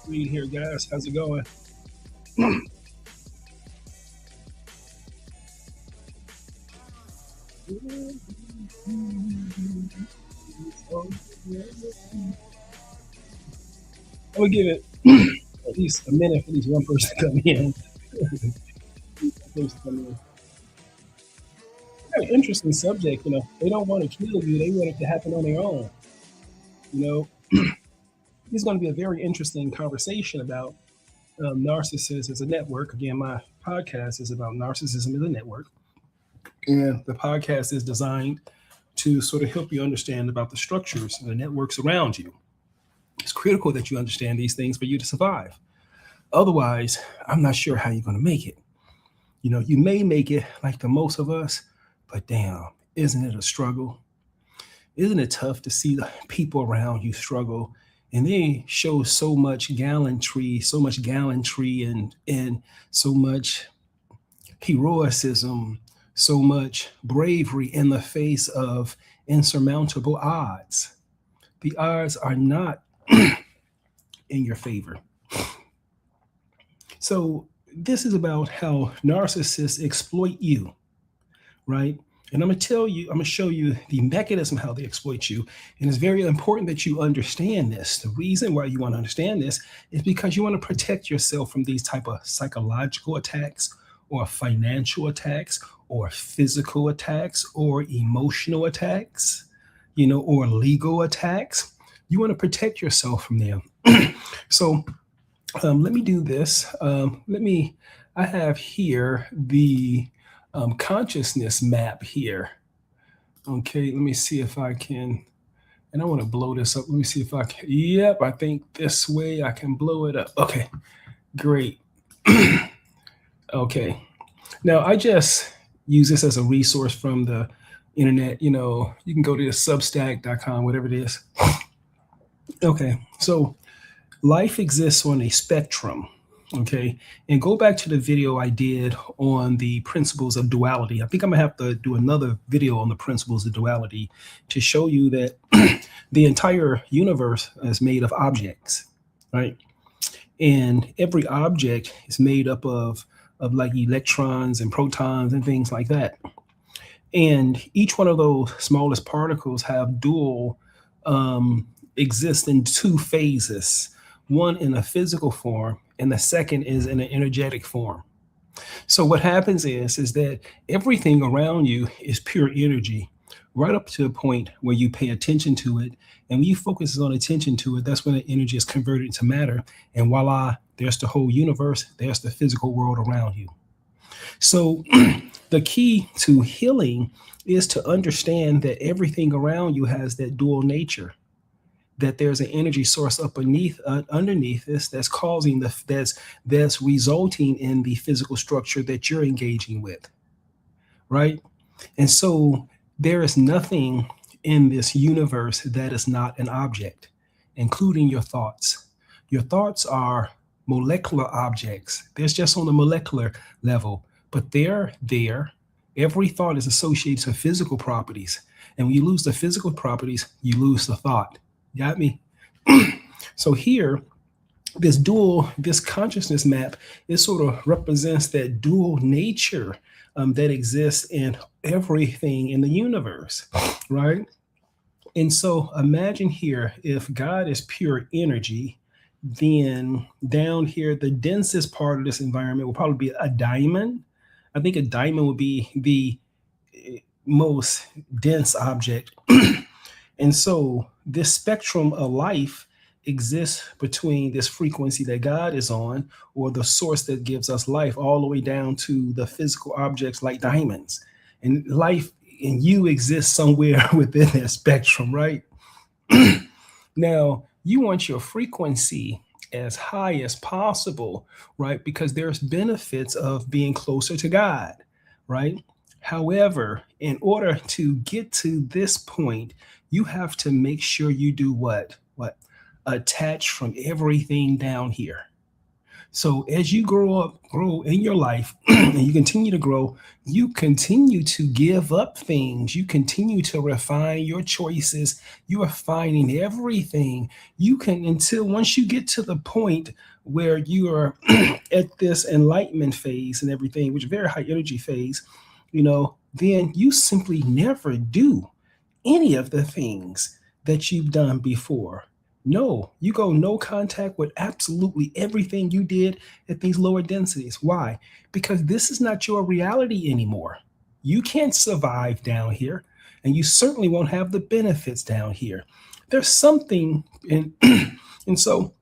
Read here, guys. How's it going? I would give it at least a minute for at least one person to come in. Very interesting subject. They don't want to kill you; they want it to happen on their own. You know, this is going to be a very interesting conversation about narcissism as a network. Again, my podcast is about narcissism as a network, and the podcast is designed to sort of help you understand about the structures and the networks around you. It's critical that you understand these things for you to survive. Otherwise, I'm not sure how you're going to make it. You may make it like the most of us, but damn, isn't it a struggle? Isn't it tough to see the people around you struggle? And they show so much gallantry and so much heroicism, so much bravery in the face of insurmountable odds. The odds are not in your favor. So this is about how narcissists exploit you, right? And I'm going to tell you, I'm going to show you the mechanism how they exploit you. And it's very important that you understand this. The reason why you want to understand this is because you want to protect yourself from these type of psychological attacks or financial attacks or physical attacks or emotional attacks, or legal attacks. You want to protect yourself from them. So let me do this. I have here the consciousness map here. Okay, let me see if I can, and I want to blow this up. Let me see if I can. Yep, I think this way I can blow it up. Okay, great. Okay, now I just use this as a resource from the internet. You can go to substack.com, whatever it is. Okay, so life exists on a spectrum. Okay, and go back to the video I did on the principles of duality. I think I'm gonna have to do another video on the principles of duality to show you that the entire universe is made of objects, right? And every object is made up of like electrons and protons and things like that. And each one of those smallest particles have dual exist in two phases, one in a physical form and the second is in an energetic form. So what happens is that everything around you is pure energy, right up to the point where you pay attention to it. And when you focus on attention to it, that's when the energy is converted into matter. And voila, there's the whole universe, there's the physical world around you. So the key to healing is to understand that everything around you has that dual nature, that there's an energy source underneath this that's causing that's resulting in the physical structure that you're engaging with, right? And so there is nothing in this universe that is not an object, including your thoughts. Your thoughts are molecular objects. There's just on the molecular level, but they're there. Every thought is associated to physical properties. And when you lose the physical properties, you lose the thought. Got me? So here, this consciousness map, it sort of represents that dual nature that exists in everything in the universe, right? And so imagine here, if God is pure energy, then down here, the densest part of this environment will probably be a diamond. I think a diamond would be the most dense object. And so this spectrum of life exists between this frequency that God is on, or the source that gives us life, all the way down to the physical objects like diamonds. And life and you exist somewhere within that spectrum, right? Now, you want your frequency as high as possible, right? Because there's benefits of being closer to God, right? However, in order to get to this point, you have to make sure you do what? Attach from everything down here. So as you grow in your life, and you continue to grow, you continue to give up things. You continue to refine your choices. You are finding everything you can until once you get to the point where you are at this enlightenment phase and everything, which is a very high energy phase, then you simply never do any of the things that you've done before. No, you go no contact with absolutely everything you did at these lower densities. Why? Because this is not your reality anymore. You can't survive down here, and you certainly won't have the benefits down here. There's something in, and so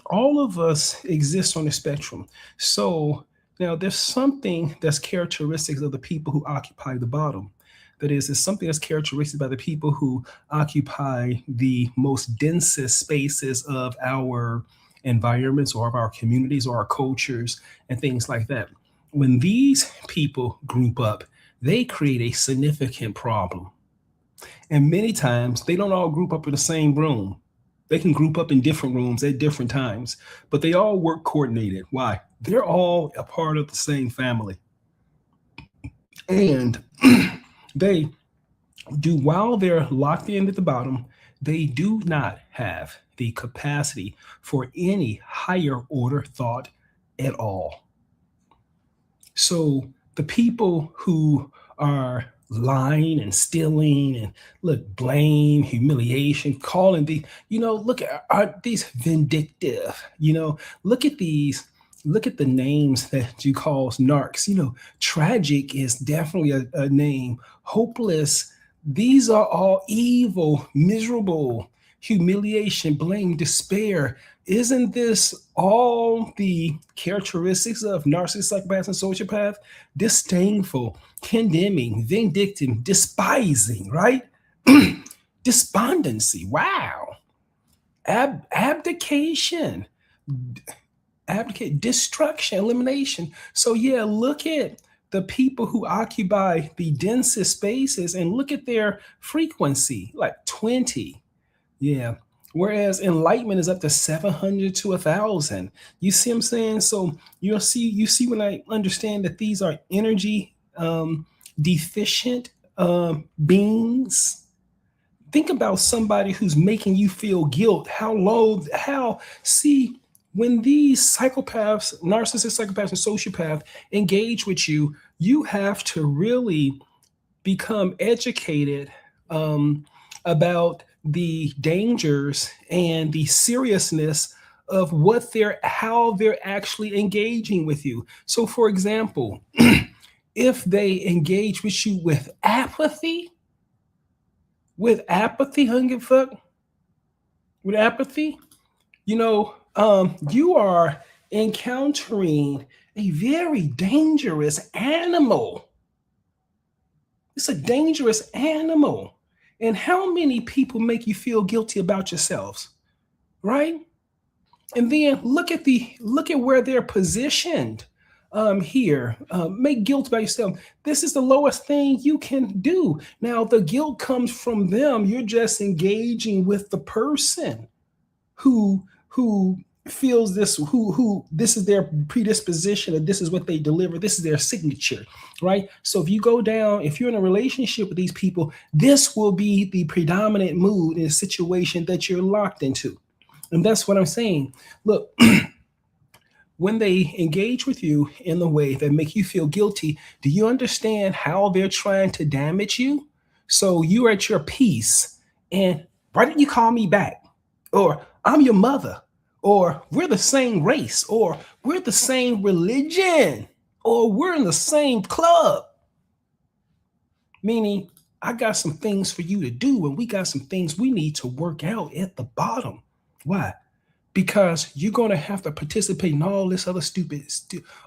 all of us exist on the spectrum. So now there's something that's characteristics of the people who occupy the bottom. That is, it's something that's characteristic by the people who occupy the most densest spaces of our environments or of our communities or our cultures and things like that. When these people group up, they create a significant problem. And many times they don't all group up in the same room. They can group up in different rooms at different times, but they all work coordinated. Why? They're all a part of the same family. And they do, while they're locked in at the bottom, they do not have the capacity for any higher order thought at all. So the people who are lying and stealing and look, blame, humiliation, calling look at these vindictive, look at these, look at the names that you call narcs. Tragic is definitely a name. Hopeless. These are all evil, miserable, humiliation, blame, despair. Isn't this all the characteristics of narcissist, psychopath, and sociopath? Disdainful, condemning, vindictive, despising, right? Despondency. Wow. Abdication. Abdicate, destruction, elimination. So yeah, look at the people who occupy the densest spaces and look at their frequency, like 20. Yeah. Whereas enlightenment is up to 700 to 1,000. You see what I'm saying? So you see when I understand that these are energy deficient beings. Think about somebody who's making you feel guilt. When these psychopaths, narcissists, psychopaths, and sociopaths engage with you, you have to really become educated about the dangers and the seriousness of how they're actually engaging with you. So, for example, if they engage with you with apathy, don't give a fuck, with apathy, you are encountering a very dangerous animal. It's a dangerous animal. And how many people make you feel guilty about yourselves, right? And then look at where they're positioned here. Make guilt about yourself. This is the lowest thing you can do. Now, the guilt comes from them. You're just engaging with the person who feels this, who this is their predisposition, or this is what they deliver, this is their signature, right? So if you're in a relationship with these people, this will be the predominant mood in a situation that you're locked into. And that's what I'm saying. Look, when they engage with you in the way that make you feel guilty, do you understand how they're trying to damage you? So you're at your peace, and why didn't you call me back? Or I'm your mother, or we're the same race, or we're the same religion, or we're in the same club. Meaning, I got some things for you to do, and we got some things we need to work out at the bottom. Why? Because you're going to have to participate in all this other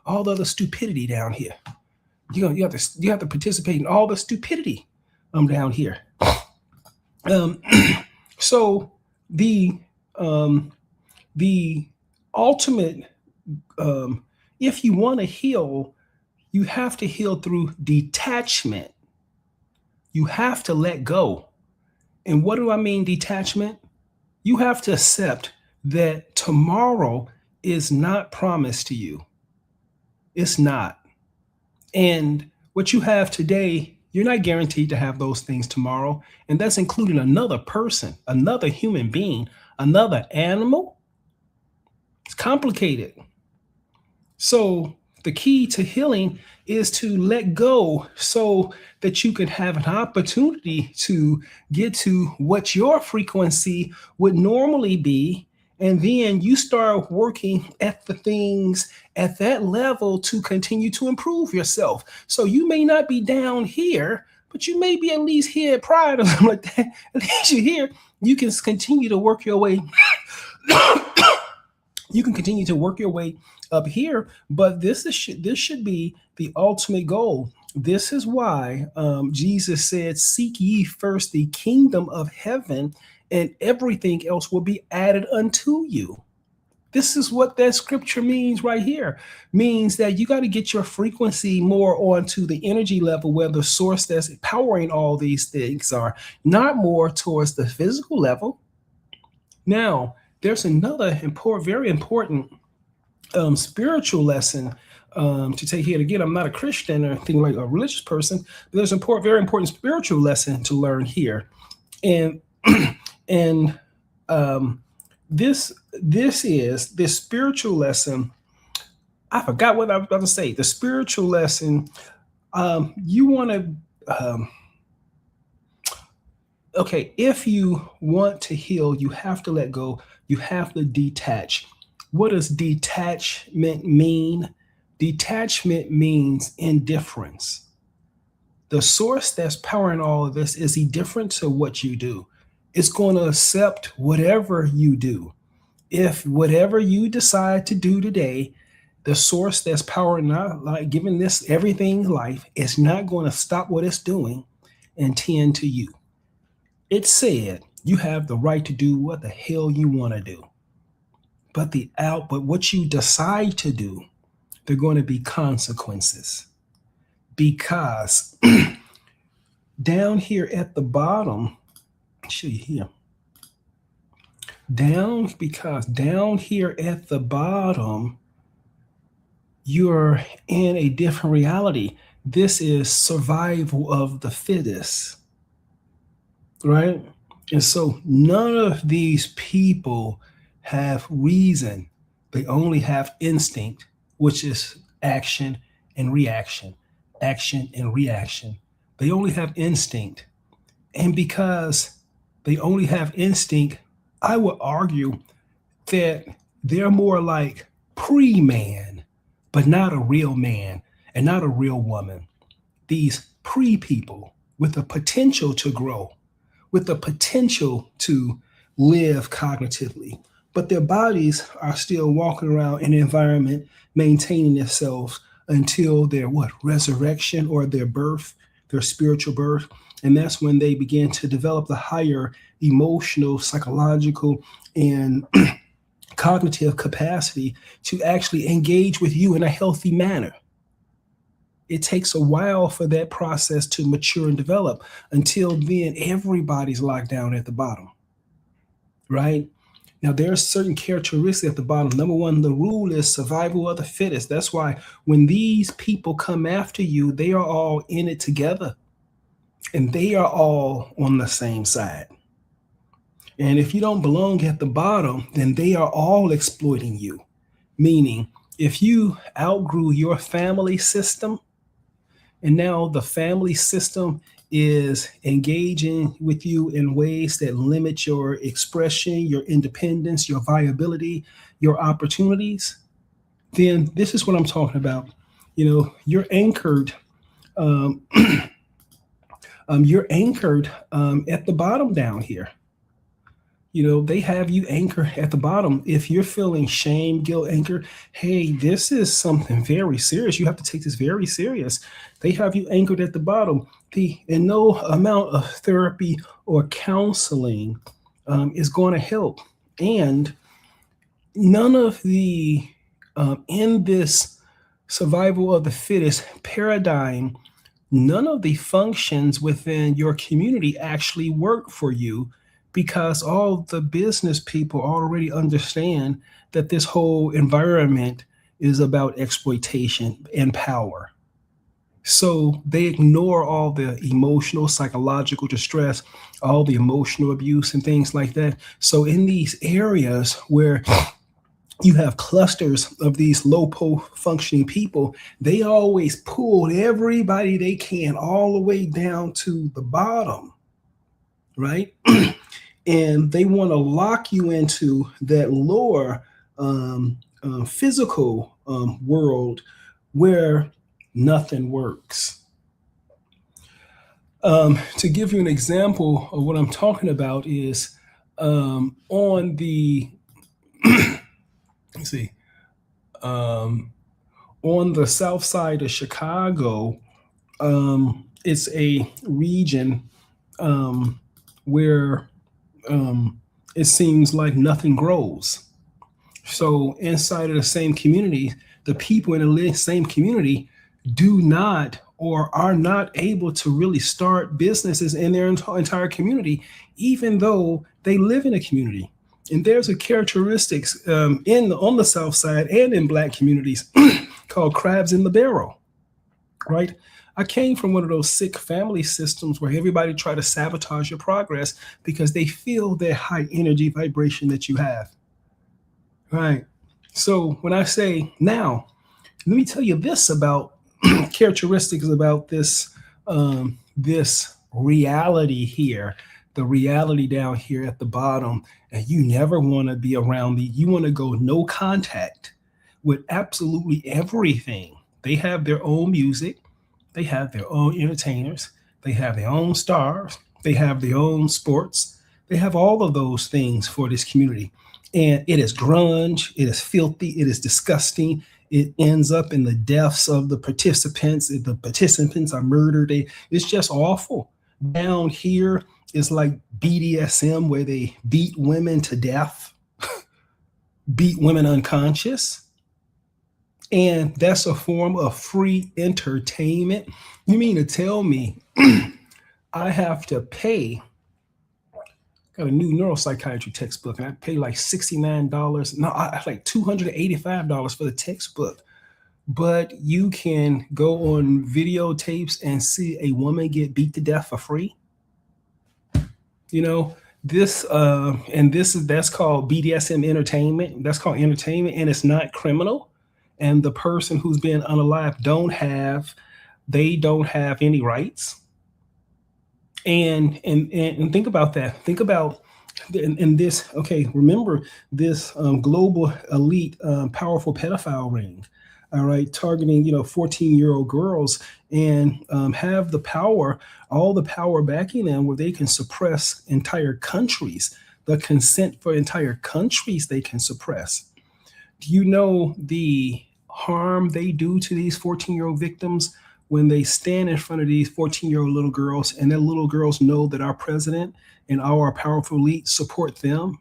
all the other stupidity down here. You have to participate in all the stupidity down here. So the ultimate, if you want to heal, you have to heal through detachment. You have to let go. And what do I mean detachment? You have to accept that tomorrow is not promised to you. It's not. And what you have today, you're not guaranteed to have those things tomorrow. And that's including another person, another human being, another animal. It's complicated. So the key to healing is to let go so that you can have an opportunity to get to what your frequency would normally be. And then you start working at the things at that level to continue to improve yourself. So you may not be down here, but you may be at least here prior to something like that. At least you're here. You can continue to work your way. You can continue to work your way up here, but this should be the ultimate goal. This is why Jesus said, "Seek ye first the kingdom of heaven, and everything else will be added unto you." This is what that scripture means right here. Means that you got to get your frequency more onto the energy level where the source that's powering all these things are, not more towards the physical level. Now, there's another very important spiritual lesson to take here. Again, I'm not a Christian or anything like a religious person, but there's a very important spiritual lesson to learn here. And and this spiritual lesson. I forgot what I was about to say. The spiritual lesson. You want to. Okay, if you want to heal, you have to let go. You have to detach. What does detachment mean? Detachment means indifference. The source that's powering all of this is indifferent to what you do. It's going to accept whatever you do. If whatever you decide to do today, the source that's powering, not like giving this everything life, is not going to stop what it's doing and tend to you. It said you have the right to do what the hell you want to do. But what you decide to do, there are going to be consequences. Because down here at the bottom, I'll show you here. Down here at the bottom, you're in a different reality. This is survival of the fittest. Right? And so none of these people have reason. They only have instinct, which is action and reaction. Action and reaction. They only have instinct. And because they only have instinct, I would argue that they're more like pre-man, but not a real man and not a real woman. These pre-people with the potential to grow, with the potential to live cognitively, but their bodies are still walking around in an environment, maintaining themselves until their resurrection or their birth, their spiritual birth. And that's when they begin to develop the higher emotional, psychological, and cognitive capacity to actually engage with you in a healthy manner. It takes a while for that process to mature and develop. Until then, everybody's locked down at the bottom, right? Now, there are certain characteristics at the bottom. Number one, the rule is survival of the fittest. That's why when these people come after you, they are all in it together. And they are all on the same side. And if you don't belong at the bottom, then they are all exploiting you. Meaning, if you outgrew your family system, and now the family system is engaging with you in ways that limit your expression, your independence, your viability, your opportunities, then this is what I'm talking about. You're anchored. You're anchored at the bottom down here. They have you anchored at the bottom. If you're feeling shame, guilt, anger, hey, this is something very serious. You have to take this very serious. They have you anchored at the bottom. And no amount of therapy or counseling is going to help. And none of the, in this survival of the fittest paradigm, none of the functions within your community actually work for you, because all the business people already understand that this whole environment is about exploitation and power. So they ignore all the emotional, psychological distress, all the emotional abuse and things like that. So in these areas where you have clusters of these low functioning people, they always pull everybody they can all the way down to the bottom, right? And they want to lock you into that lower physical world where nothing works. To give you an example of what I'm talking about is on the let's see, on the south side of Chicago, it's a region where it seems like nothing grows. So inside of the same community, the people in the same community do not or are not able to really start businesses in their entire community, even though they live in a community. And there's a characteristics on the South Side and in Black communities called crabs in the barrel, right? I came from one of those sick family systems where everybody try to sabotage your progress because they feel that high energy vibration that you have, right? So when I say now, let me tell you this about characteristics about this this reality here, the reality down here at the bottom, and you never want to be around you want to go no contact with absolutely everything. They have their own music, they have their own entertainers, they have their own stars, they have their own sports, they have all of those things for this community. And it is grunge, it is filthy, it is disgusting. It ends up in the deaths of the participants. If the participants are murdered, it's just awful. Down here, it's like BDSM, where they beat women to death, beat women unconscious. And that's a form of free entertainment. You mean to tell me I have to pay? Got a new neuropsychiatry textbook, and I pay like $69. No, I like $285 for the textbook. But you can go on videotapes and see a woman get beat to death for free. You know, that's called BDSM entertainment. That's called entertainment, and it's not criminal. And the person who's been unalived don't have any rights. And think about that. Think about in this. Okay, remember this global elite, powerful pedophile ring. All right, targeting 14-year-old girls and have the power, all the power backing them, where they can suppress entire countries. The consent for entire countries they can suppress. Do you know the harm they do to these 14-year-old victims when they stand in front of these 14-year-old little girls, and their little girls know that our president and our powerful elite support them,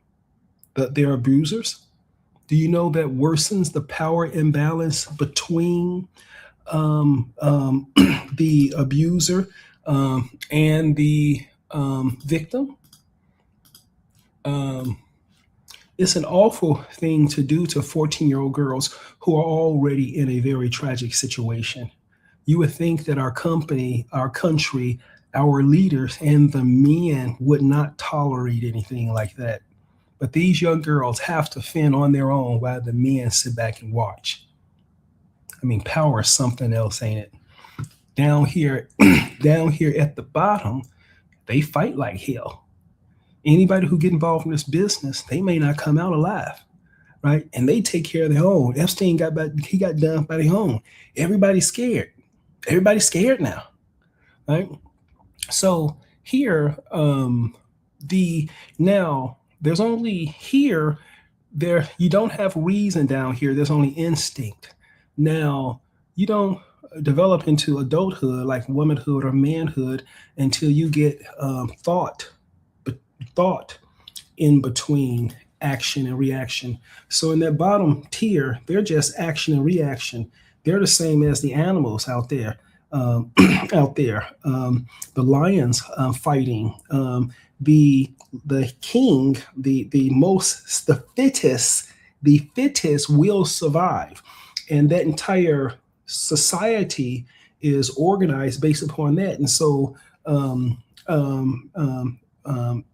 that they're abusers? Do you know that worsens the power imbalance between the abuser and the victim? It's an awful thing to do to 14-year-old girls who are already in a very tragic situation. You would think that our company, our country, our leaders, and the men would not tolerate anything like that. But these young girls have to fend on their own while the men sit back and watch. I mean, power is something else, ain't it? Down here at the bottom, they fight like hell. Anybody who get involved in this business, they may not come out alive, right? And they take care of their own. Epstein got done by their own. Everybody's scared. Everybody's scared now, right? So here, there's only here, you don't have reason down here. There's only instinct. Now, you don't develop into adulthood, like womanhood or manhood, until you get thought in between action and reaction. So in that bottom tier, they're just action and reaction. They're the same as the animals out there. The lions fighting, the king, the fittest will survive. And that entire society is organized based upon that. And so um, um, um, um,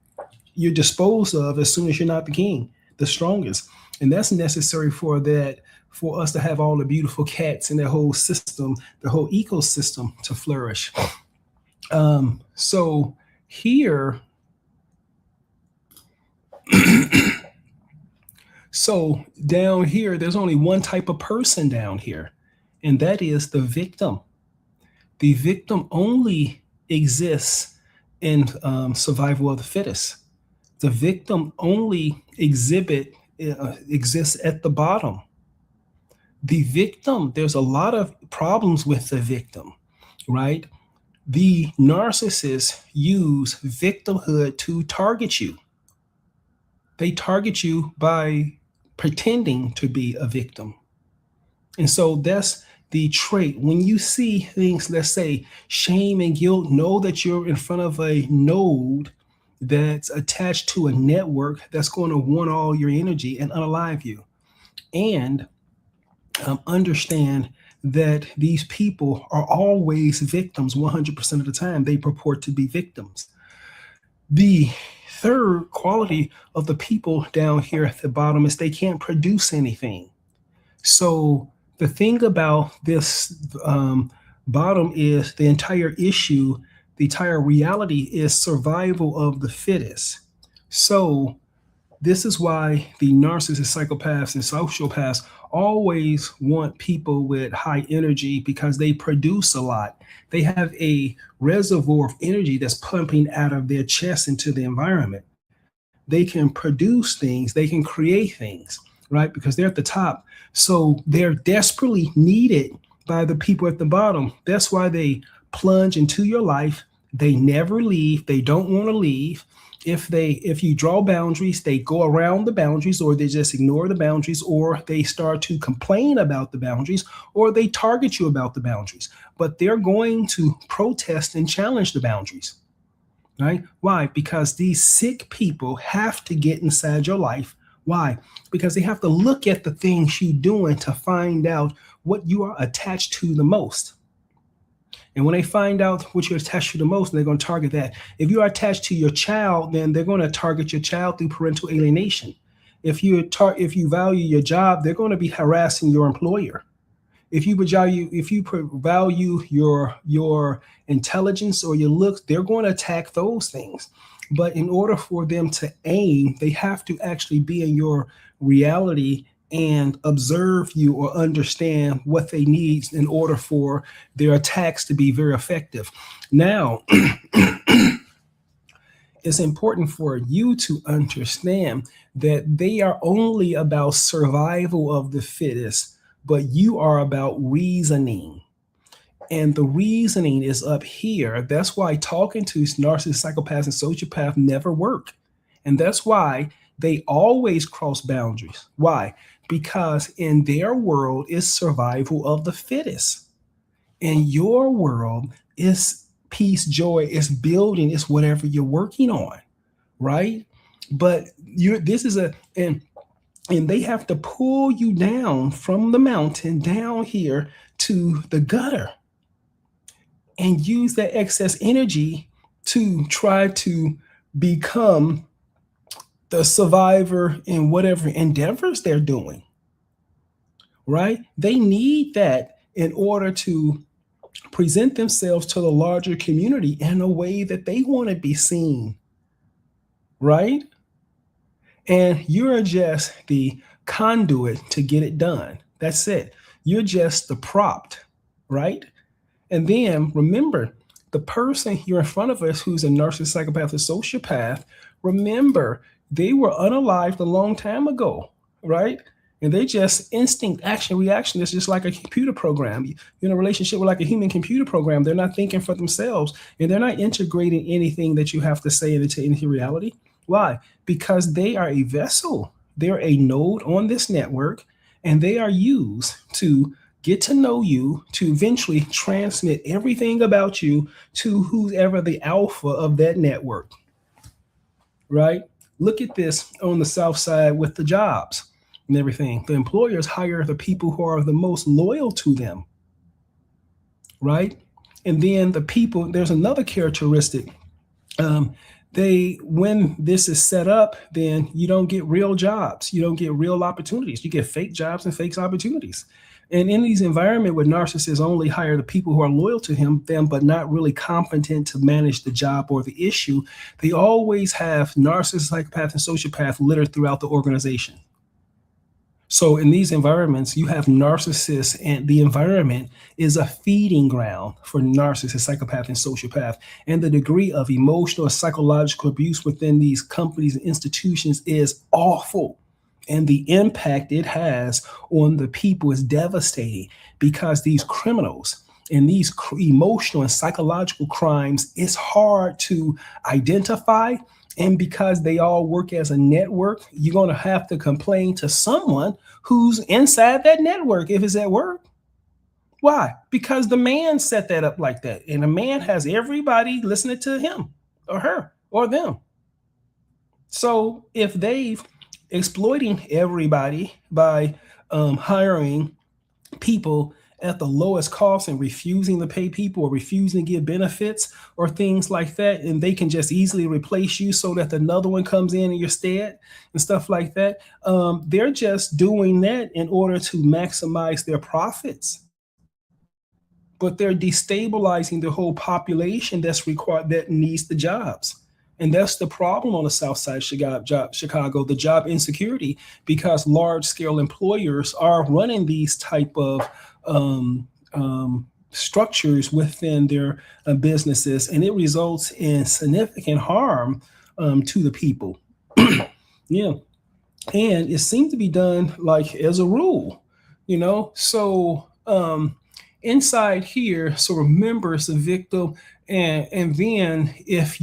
you're disposed of as soon as you're not the king, the strongest. And that's necessary for us to have all the beautiful cats in that whole system, the whole ecosystem to flourish. So here, so down here, there's only one type of person down here, and that is the victim. The victim only exists in survival of the fittest. The victim only exists at the bottom. The victim, there's a lot of problems with the victim, right? The narcissists use victimhood to target you. They target you by pretending to be a victim. And so that's the trait. When you see things, let's say shame and guilt, know that you're in front of a node that's attached to a network that's going to want all your energy and unalive you. And understand that these people are always victims 100% of the time. They purport to be victims. The third quality of the people down here at the bottom is they can't produce anything. So the thing about this bottom is the entire issue, the entire reality is survival of the fittest. So this is why the narcissists, psychopaths, and sociopaths always want people with high energy because they produce a lot. They have a reservoir of energy that's pumping out of their chest into the environment. They can produce things, they can create things, right? Because they're at the top. So they're desperately needed by the people at the bottom. That's why they plunge into your life. They never leave. They don't want to leave. If you draw boundaries, they go around the boundaries, or they just ignore the boundaries, or they start to complain about the boundaries, or they target you about the boundaries. But they're going to protest and challenge the boundaries, right? Why? Because these sick people have to get inside your life. Why? Because they have to look at the things you're doing to find out what you are attached to the most. And when they find out what you're attached to the most, they're going to target that. If you are attached to your child, then they're going to target your child through parental alienation. If you value your job, they're going to be harassing your employer. If you value your intelligence or your looks, they're going to attack those things. But in order for them to aim, they have to actually be in your reality and observe you or understand what they need in order for their attacks to be very effective. Now, it's important for you to understand that they are only about survival of the fittest, but you are about reasoning. And the reasoning is up here. That's why talking to narcissists, psychopaths, and sociopaths never work. And that's why they always cross boundaries. Why? Because in their world is survival of the fittest. In your world is peace, joy, is building, is whatever you're working on, right? But and they have to pull you down from the mountain down here to the gutter and use that excess energy to try to become the survivor in whatever endeavors they're doing, right? They need that in order to present themselves to the larger community in a way that they want to be seen, right? And you're just the conduit to get it done. That's it. You're just the prop, right? And then remember, the person here in front of us who's a narcissist, psychopath, or sociopath, remember, they were unalived a long time ago, right? And they just instinct, action, reaction. It's just like a computer program. You're in a relationship with like a human computer program. They're not thinking for themselves, and they're not integrating anything that you have to say into reality. Why? Because they are a vessel. They're a node on this network, and they are used to get to know you, to eventually transmit everything about you to whoever the alpha of that network. right? Look at this on the South Side with the jobs and everything. The employers hire the people who are the most loyal to them, right? And then the people, there's another characteristic. When this is set up, then you don't get real jobs. You don't get real opportunities. You get fake jobs and fake opportunities. And in these environments where narcissists only hire the people who are loyal to them, but not really competent to manage the job or the issue, they always have narcissists, psychopath, and sociopath littered throughout the organization. So in these environments, you have narcissists, and the environment is a feeding ground for narcissists, psychopath, and sociopath. And the degree of emotional or psychological abuse within these companies and institutions is awful. And the impact it has on the people is devastating, because these criminals and these emotional and psychological crimes, it's hard to identify. And because they all work as a network, you're going to have to complain to someone who's inside that network if it's at work. Why? Because the man set that up like that. And the man has everybody listening to him or her or them. So if they've exploiting everybody by hiring people at the lowest cost and refusing to pay people or refusing to give benefits or things like that, and they can just easily replace you so that another one comes in your stead and stuff like that. They're just doing that in order to maximize their profits. But they're destabilizing the whole population that's required, that needs the jobs. And that's the problem on the South Side of Chicago, the job insecurity, because large-scale employers are running these type of structures within their businesses, and it results in significant harm to the people. Yeah, and it seems to be done like as a rule, So inside here, so remember, it's the victim, and then if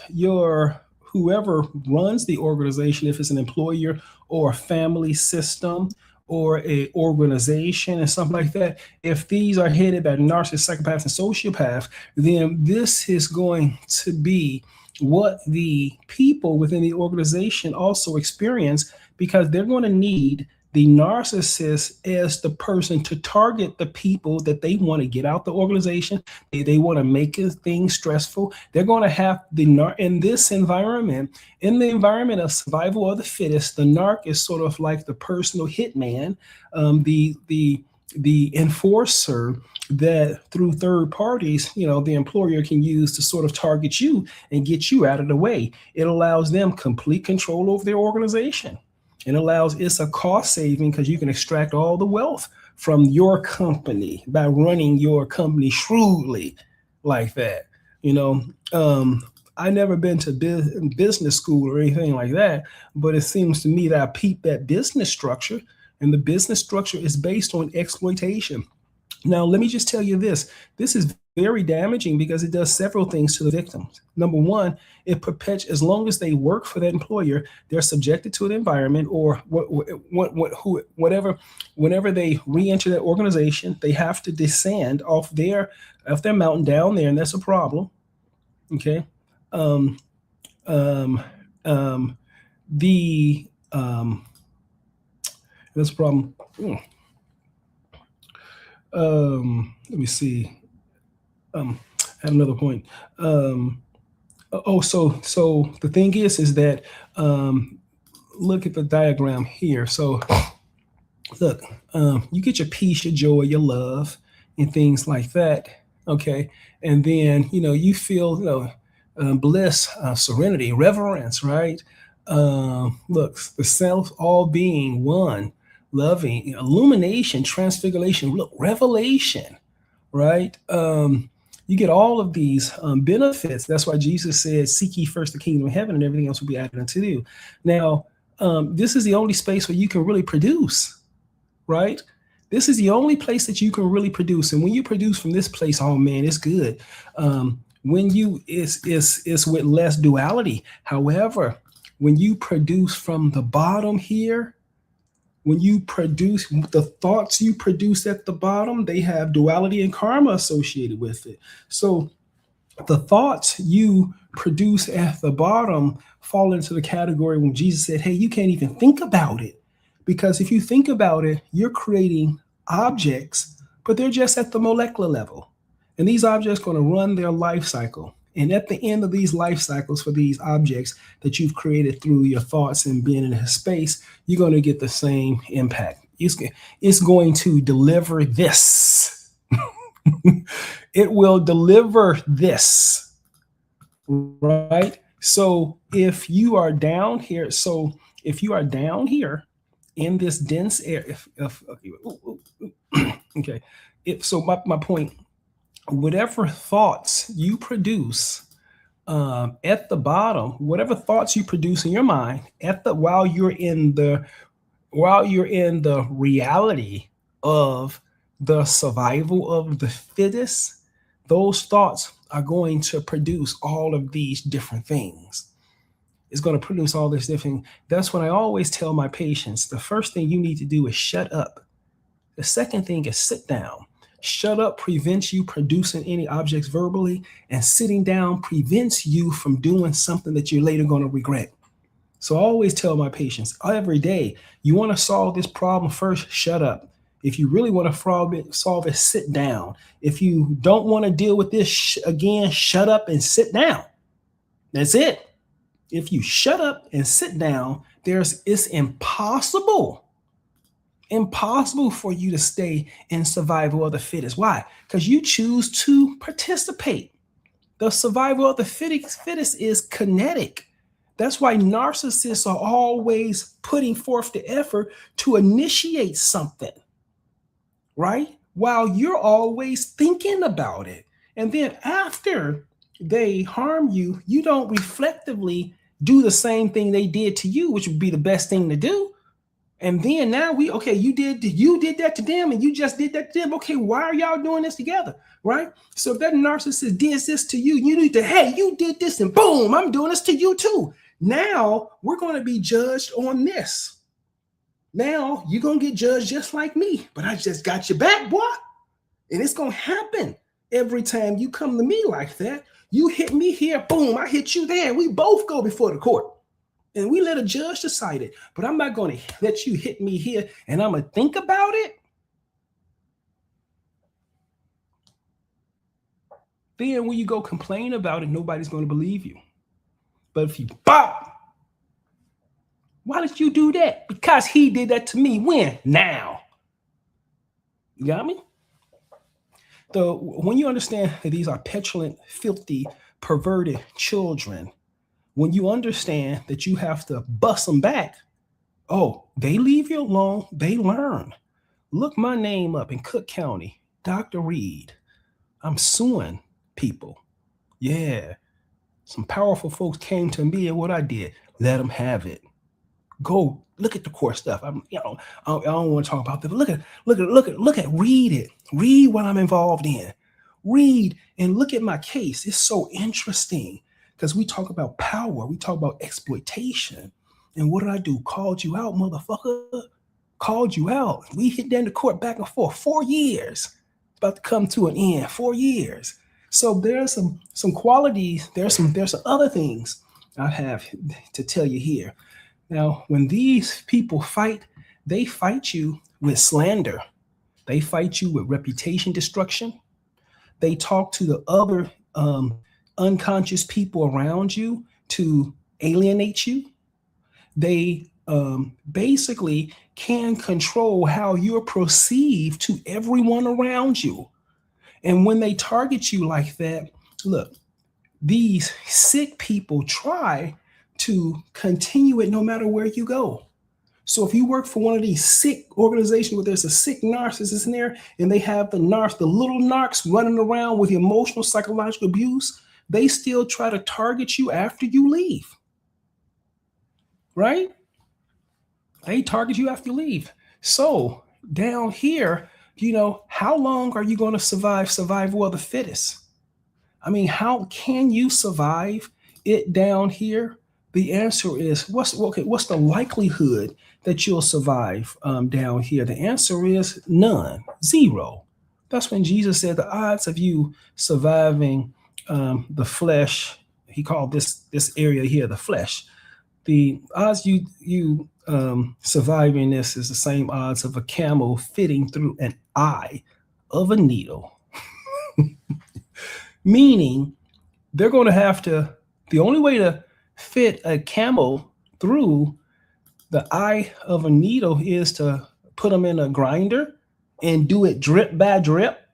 your whoever runs the organization, if it's an employer or a family system or a organization and something like that, if these are headed by narcissists, psychopaths, and sociopaths, then this is going to be what the people within the organization also experience, because they're going to need the narcissist as the person to target the people that they want to get out the organization. They want to make things stressful. They're going to have in this environment, in the environment of survival of the fittest, the narc is sort of like the personal hitman, the enforcer that through third parties, the employer can use to sort of target you and get you out of the way. It allows them complete control over their organization. It's a cost saving because you can extract all the wealth from your company by running your company shrewdly like that. I never been to business school or anything like that, but it seems to me that I peeped that business structure, and the business structure is based on exploitation. Now, let me just tell you this. This is very damaging because it does several things to the victims. Number one, it perpetuates, as long as they work for that employer, they're subjected to an environment or whatever. Whenever they re-enter that organization, they have to descend off their mountain down there, and that's a problem. Okay. That's a problem. Let me see. I have another point. So the thing is that look at the diagram here. So look, you get your peace, your joy, your love, and things like that. Okay, and then you feel bliss, serenity, reverence, right? Look, the self, all being one, loving, illumination, transfiguration, look, revelation, right? You get all of these benefits. That's why Jesus said, seek ye first the kingdom of heaven and everything else will be added unto you. Now, this is the only space where you can really produce, right? This is the only place that you can really produce. And when you produce from this place, oh man, it's good. When it's with less duality. However, when you produce from the bottom here, when you produce the thoughts you produce at the bottom, they have duality and karma associated with it. So The thoughts you produce at the bottom fall into the category when Jesus said, hey, you can't even think about it. Because if you think about it, you're creating objects, but they're just at the molecular level. And these objects are going to run their life cycle. And at the end of these life cycles for these objects that you've created through your thoughts and being in a space, you're going to get the same impact. It's going to deliver this. It will deliver this, right? So if you are down here, in this dense area, okay, so my point, whatever thoughts you produce at the bottom, whatever thoughts you produce in your mind while you're in the reality of the survival of the fittest, those thoughts are going to produce all of these different things. It's going to produce all this different. That's when I always tell my patients, the first thing you need to do is shut up. The second thing is sit down. Shut up prevents you producing any objects verbally, and sitting down prevents you from doing something that you're later going to regret. So I always tell my patients every day, you want to solve this problem first, shut up. If you really want to solve it, sit down. If you don't want to deal with this again, shut up and sit down. That's it. If you shut up and sit down, it's impossible for you to stay in survival of the fittest. Why? Because you choose to participate. The survival of the fittest is kinetic. That's why narcissists are always putting forth the effort to initiate something, right? While you're always thinking about it. And then after they harm you, you don't reflectively do the same thing they did to you, which would be the best thing to do. And then now you did that to them and you just did that to them. Okay, why are y'all doing this together, right? So if that narcissist did this to you, you need to, hey, you did this and boom, I'm doing this to you too. Now we're going to be judged on this. Now you're going to get judged just like me, but I just got your back, boy. And it's going to happen every time you come to me like that. You hit me here, boom, I hit you there. We both go before the court. And we let a judge decide it. But I'm not going to let you hit me here and I'm going to think about it. Then when you go complain about it, nobody's going to believe you. But if you bop, why did you do that? Because he did that to me. When? Now. You got me? When you understand that these are petulant, filthy, perverted children, when you understand that you have to bust them back, they leave you alone, they learn. Look my name up in Cook County, Dr. Reed. I'm suing people. Yeah. Some powerful folks came to me and what I did, let them have it. Go look at the court stuff. I don't want to talk about that, but look at, read it. Read what I'm involved in. Read and look at my case. It's so interesting because we talk about power. We talk about exploitation. And what did I do? Called you out, motherfucker. Called you out. We hit down the court back and forth. 4 years. About to come to an end. 4 years. So there's some qualities. There's some other things I have to tell you here. Now, when these people fight, they fight you with slander. They fight you with reputation destruction. They talk to the other unconscious people around you to alienate you. They basically can control how you're perceived to everyone around you. And when they target you like that, look, these sick people try to continue it no matter where you go. So if you work for one of these sick organizations where there's a sick narcissist in there and they have the little narcs running around with emotional, psychological abuse, they still try to target you after you leave. Right? They target you after you leave. So down here, how long are you going to survive survival of the fittest? I mean, how can you survive it down here? The answer is, what's the likelihood that you'll survive down here? The answer is none, 0. That's when Jesus said the odds of you surviving the flesh. He called this area here the flesh. The odds you surviving this is the same odds of a camel fitting through an eye of a needle. Meaning they're going to have to, the only way to fit a camel through the eye of a needle is to put them in a grinder and do it drip by drip.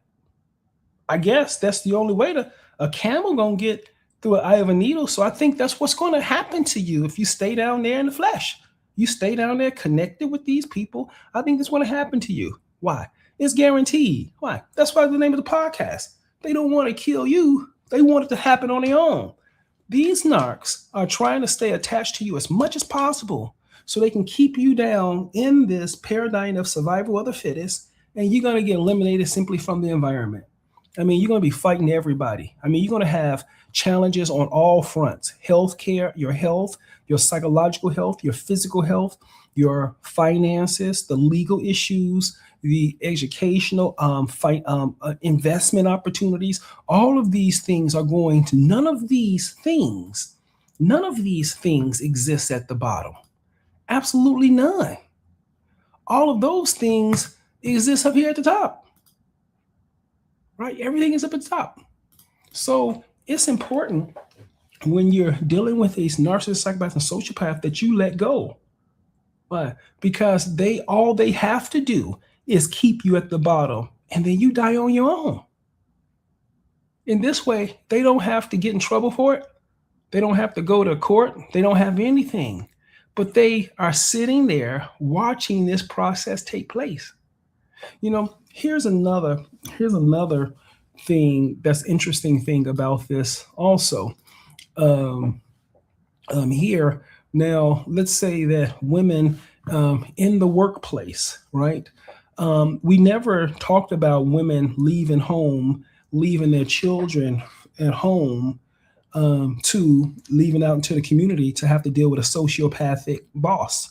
I guess that's the only way to, a camel gonna get through an eye of a needle. So I think that's what's going to happen to you if you stay down there in the flesh. You stay down there connected with these people. I think that's going to happen to you. Why? It's guaranteed. Why? That's why the name of the podcast. They don't want to kill you. They want it to happen on their own. These narcs are trying to stay attached to you as much as possible so they can keep you down in this paradigm of survival of the fittest, and you're going to get eliminated simply from the environment. I mean, you're going to be fighting everybody. I mean, you're going to have challenges on all fronts: healthcare, your health, your psychological health, your physical health, your finances, the legal issues, the educational investment opportunities. All of these things are going to, none of these things exist at the bottom. Absolutely none. All of those things exist up here at the top. Right? Everything is up at the top. So it's important when you're dealing with a narcissist, psychopath, and sociopath that you let go. Why? Because all they have to do is keep you at the bottom, and then you die on your own. In this way, they don't have to get in trouble for it. They don't have to go to court. They don't have anything. But they are sitting there watching this process take place. You know, here's another thing that's interesting thing about this also. Here now, let's say that women in the workplace, right? We never talked about women leaving home, leaving their children at home, to leaving out into the community to have to deal with a sociopathic boss.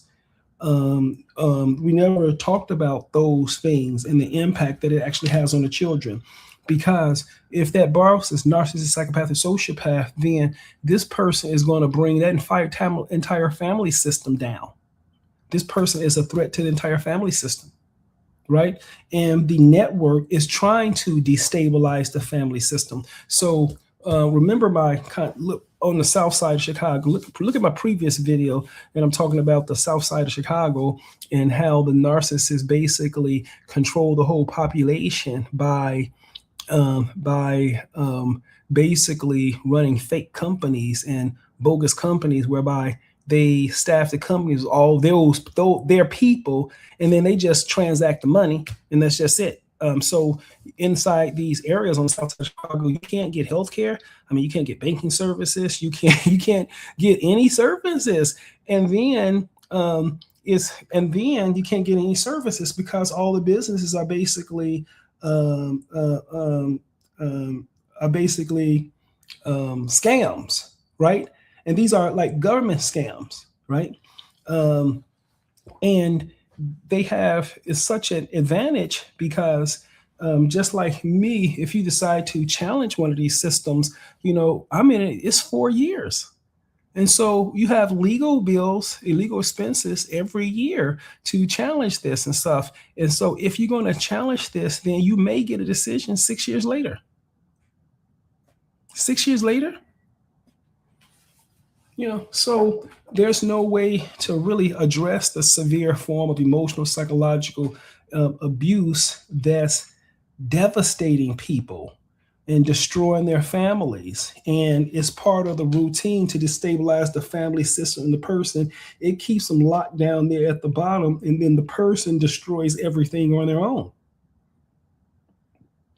We never talked about those things and the impact that it actually has on the children. Because if that boss is narcissist, psychopathic, sociopath, then this person is going to bring that entire family system down. This person is a threat to the entire family system, right? And the network is trying to destabilize the family system. So remember look on the south side of Chicago. Look at my previous video, and I'm talking about the south side of Chicago and how the narcissists basically control the whole population by basically running fake companies and bogus companies, whereby they staff the companies, all their people, and then they just transact the money, and that's just it. So inside these areas on the south side of Chicago, you can't get healthcare. I mean, you can't get banking services. You can't get any services, and then you can't get any services because all the businesses are basically scams, right? And these are like government scams, right? And they have is such an advantage because just like me, if you decide to challenge one of these systems, you know, I mean, it's 4 years. And so you have legal bills, illegal expenses every year to challenge this and stuff. And so if you're going to challenge this, then you may get a decision 6 years later. 6 years later? You know, so there's no way to really address the severe form of emotional, psychological abuse that's devastating people and destroying their families. And it's part of the routine to destabilize the family system and the person. It keeps them locked down there at the bottom, and then the person destroys everything on their own.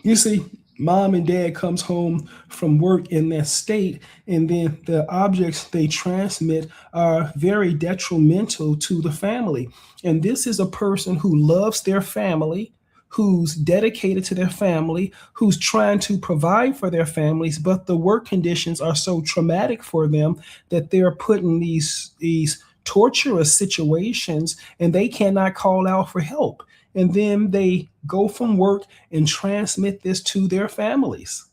You see, mom and dad comes home from work in that state, and then the objects they transmit are very detrimental to the family. And this is a person who loves their family, who's dedicated to their family, who's trying to provide for their families, but the work conditions are so traumatic for them that they're put in these torturous situations, and they cannot call out for help. And then they go from work and transmit this to their families.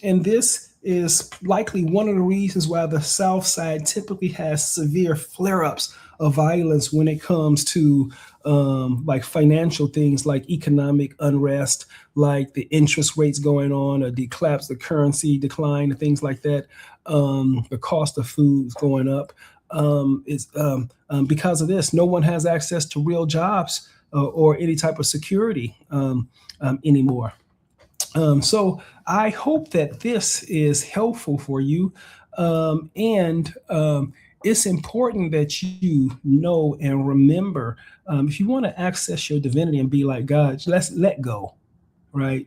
And this is likely one of the reasons why the South Side typically has severe flare ups of violence when it comes to like financial things like economic unrest, like the interest rates going on, or the collapse, the currency decline, and things like that. The cost of foods going up. Because of this, no one has access to real jobs or any type of security anymore. So I hope that this is helpful for you. And it's important that you know and remember, if you want to access your divinity and be like God, let's let go, right?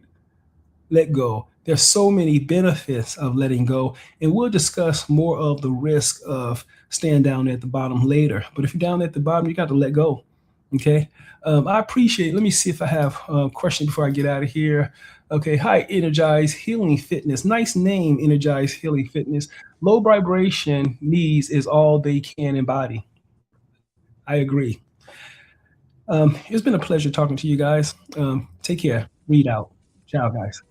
Let go. There's so many benefits of letting go, and we'll discuss more of the risk of staying down at the bottom later. But if you're down at the bottom, you got to let go. Okay. I appreciate. Let me see if I have a question before I get out of here. Okay. Hi, Energize Healing Fitness. Nice name, Energize Healing Fitness. Low vibration needs is all they can embody. I agree. It's been a pleasure talking to you guys. Take care. Read out. Ciao, guys.